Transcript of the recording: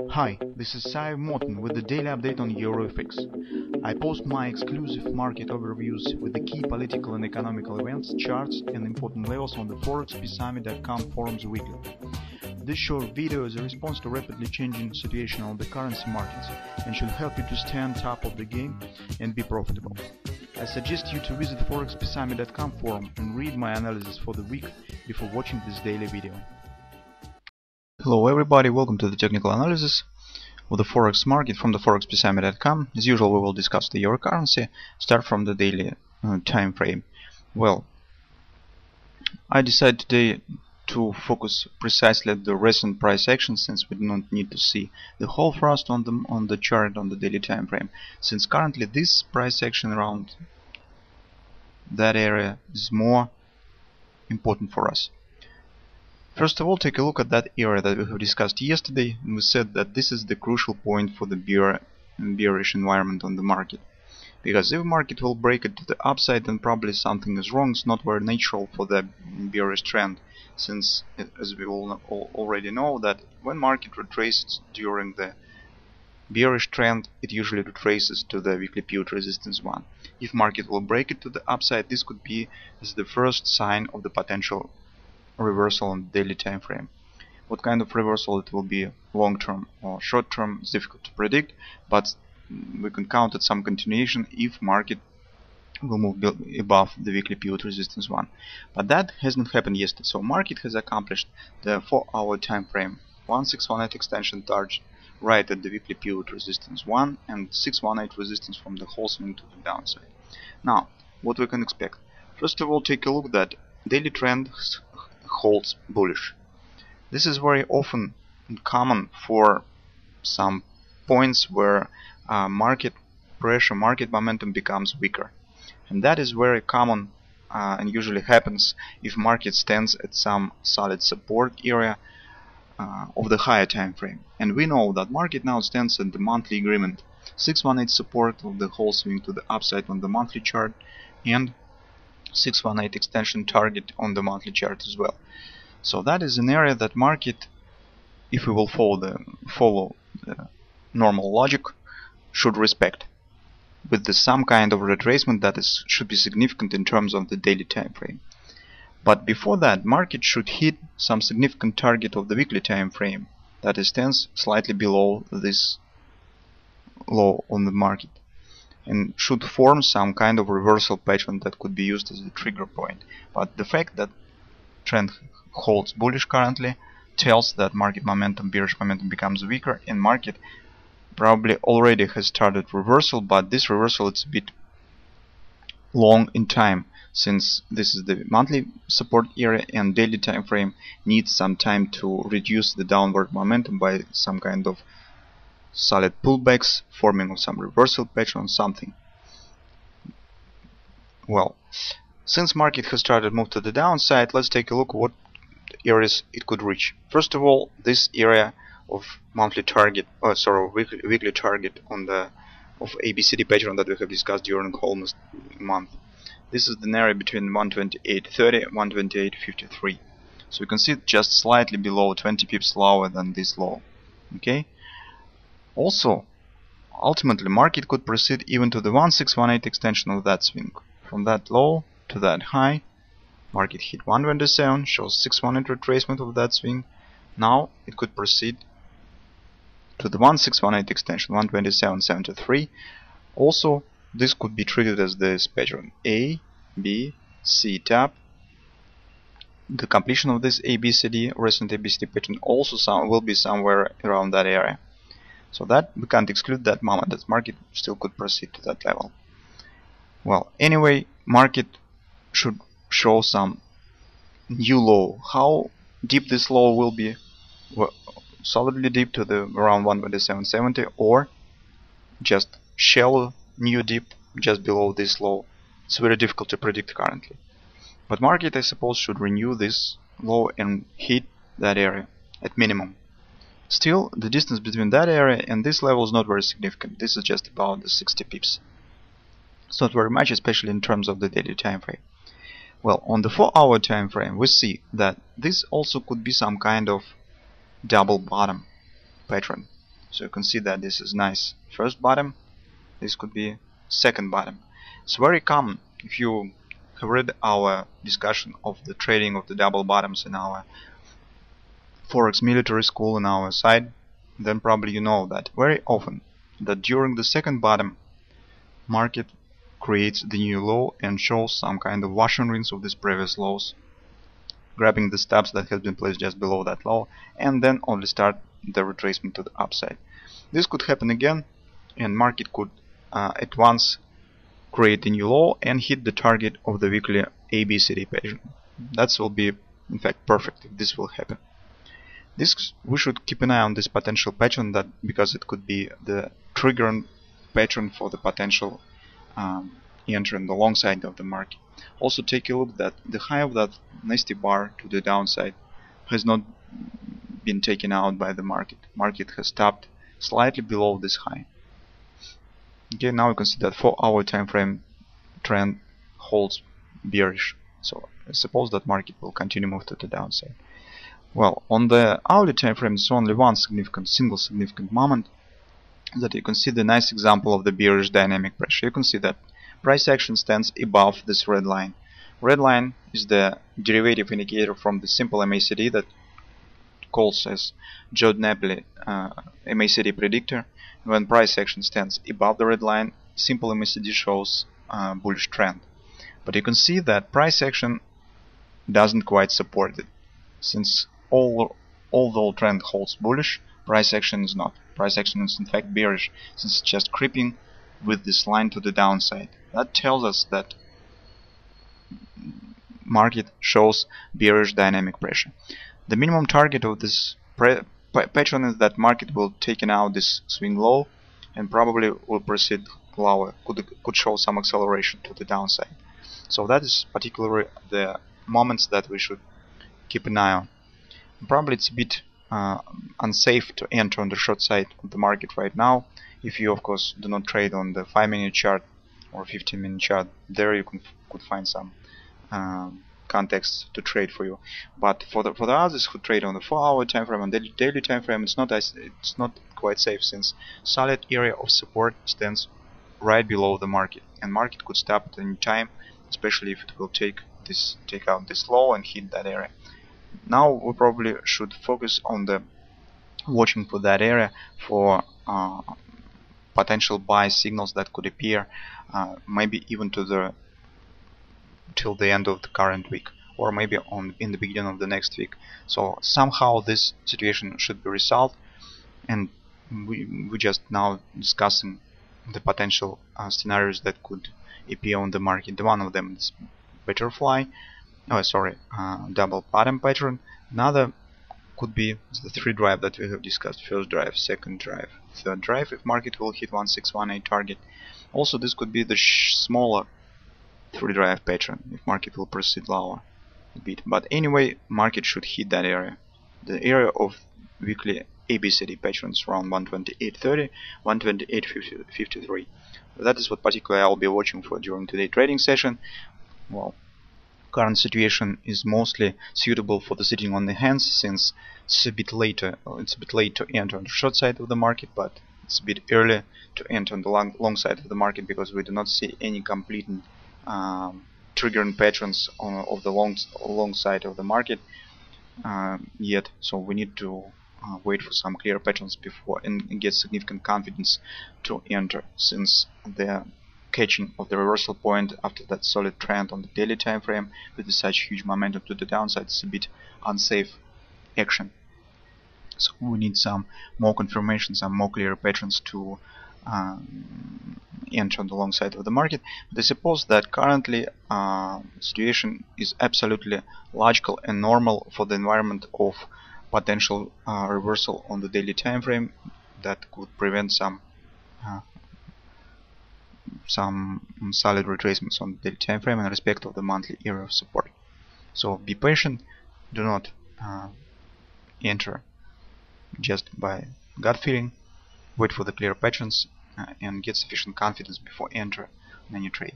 Hi, this is Sive Morten with the daily update on EURUSD. I post my exclusive market overviews with the key political and economical events, charts and important levels on the ForexPeaceArmy.com forums weekly. This short video is a response to rapidly changing situation on the currency markets and should help you to stay on top of the game and be profitable. I suggest you to visit ForexPeaceArmy.com forum and read my analysis for the week before watching this daily video. Hello everybody, welcome to the technical analysis of the Forex market from the ForexPeaceArmy.com. As usual, we will discuss the euro currency, start from the daily time frame. Well, I decided today to focus precisely at the recent price action, since we do not need to see the whole thrust on the chart on the daily time frame, since currently this price action around that area is more important for us. First of all, take a look at that area that we have discussed yesterday, and we said that this is the crucial point for the bearish environment on the market. Because if the market will break it to the upside, then probably something is wrong. It's not very natural for the bearish trend, since, as we all already know, that when market retraces during the bearish trend, it usually retraces to the weekly pivot resistance 1. If market will break it to the upside, this could be as the first sign of the potential reversal on the daily time frame. What kind of reversal it will be, long term or short term, is difficult to predict, but we can count at some continuation if market will move above the weekly pivot resistance 1. But that hasn't happened yesterday, so market has accomplished the 4-hour time frame 1618 extension target right at the weekly pivot resistance 1 and 618 resistance from the whole swing to the downside. Now, what we can expect? First of all, take a look that daily trend holds bullish. This is very often common for some points where market pressure, market momentum becomes weaker, and that is very common and usually happens if market stands at some solid support area of the higher time frame. And we know that market now stands at the monthly agreement, 618 support of the whole swing to the upside on the monthly chart, and 618 extension target on the monthly chart as well. So that is an area that market, if we will follow the normal logic, should respect, with some kind of retracement that should be significant in terms of the daily time frame. But before that, market should hit some significant target of the weekly time frame that stands slightly below this low on the market, and should form some kind of reversal pattern that could be used as a trigger point. But the fact that trend holds bullish currently tells that market momentum, bearish momentum, becomes weaker, and market probably already has started reversal, but this reversal is a bit long in time, since this is the monthly support area and daily time frame needs some time to reduce the downward momentum by some kind of solid pullbacks, forming of some reversal pattern, something. Well, since market has started move to the downside, let's take a look at what areas it could reach. First of all, this area of monthly target, weekly target on the ABCD pattern that we have discussed during almost a month. This is the area between 128.30 and 128.53. So you can see it just slightly below, 20 pips lower than this low. Okay. Also, ultimately, market could proceed even to the 1618 extension of that swing. From that low to that high, market hit 127, shows 618 retracement of that swing. Now it could proceed to the 1618 extension, 127.73. Also, this could be treated as this pattern A, B, C tap. The completion of this ABCD, recent ABCD pattern, also will be somewhere around that area. So that we can't exclude that moment that market still could proceed to that level. Well, anyway, market should show some new low. How deep this low will be? Well, solidly deep to the around 127.70, or just shallow new dip just below this low. It's very difficult to predict currently. But market, I suppose, should renew this low and hit that area at minimum. Still, the distance between that area and this level is not very significant. This is just about the 60 pips. It's not very much, especially in terms of the daily time frame. Well, on the 4-hour time frame, we see that this also could be some kind of double bottom pattern. So you can see that this is nice first bottom. This could be second bottom. It's very common. If you have read our discussion of the trading of the double bottoms in our Forex military school in our site, then probably you know that very often that during the second bottom, market creates the new low and shows some kind of wash and rinse of these previous lows, grabbing the stops that has been placed just below that low, and then only start the retracement to the upside. This could happen again, and market could at once create a new low and hit the target of the weekly ABCD pattern. That will be in fact perfect if this will happen. We should keep an eye on this potential pattern, that because it could be the triggering pattern for the potential entry on the long side of the market. Also take a look that the high of that nasty bar to the downside has not been taken out by the market. Market has stopped slightly below this high. Okay, now you can see that 4-hour time frame trend holds bearish. So I suppose that market will continue move to the downside. Well, on the hourly time frame, it's only one single significant moment that you can see the nice example of the bearish dynamic pressure. You can see that price action stands above this red line. Red line is the derivative indicator from the simple MACD that calls as Joe Napoli MACD predictor. When price action stands above the red line, simple MACD shows bullish trend. But you can see that price action doesn't quite support it, since although trend holds bullish, price action is not. Price action is in fact bearish, since it's just creeping with this line to the downside. That tells us that market shows bearish dynamic pressure. The minimum target of this pattern is that market will taken out this swing low and probably will proceed lower, could show some acceleration to the downside. So that is particularly the moments that we should keep an eye on. Probably it's a bit unsafe to enter on the short side of the market right now, if you of course do not trade on the 5-minute chart or 15-minute chart. There you could find some context to trade for you. But for the others who trade on the 4-hour time frame and daily time frame, it's not quite safe, since solid area of support stands right below the market, and market could stop at any time, especially if it will take out this low and hit that area. Now we probably should focus on the watching for that area for potential buy signals that could appear, maybe even till the end of the current week, or maybe in the beginning of the next week. So somehow this situation should be resolved, and we just now discussing the potential scenarios that could appear on the market. One of them is butterfly, double bottom pattern. Another could be the 3 drive that we have discussed: first drive, second drive, third drive, if market will hit 1618 target. Also this could be the smaller 3 drive pattern if market will proceed lower a bit. But anyway, market should hit that area, the area of weekly ABCD patterns around 128.30, 128.53. That is what particularly I'll be watching for during today's trading session. Well, current situation is mostly suitable for the sitting on the hands, since it's a bit late to enter on the short side of the market, but it's a bit early to enter on the long side of the market, because we do not see any complete triggering patterns of the long side of the market yet. So we need to wait for some clear patterns before and get significant confidence to enter, since the catching of the reversal point after that solid trend on the daily time frame with such huge momentum to the downside is a bit unsafe action. So we need some more confirmation, some more clear patterns to enter on the long side of the market. But I suppose that currently situation is absolutely logical and normal for the environment of potential reversal on the daily time frame that could prevent some solid retracements on the daily time frame in respect of the monthly area of support. So be patient, do not enter just by gut feeling. Wait for the clear patterns and get sufficient confidence before enter on any trade.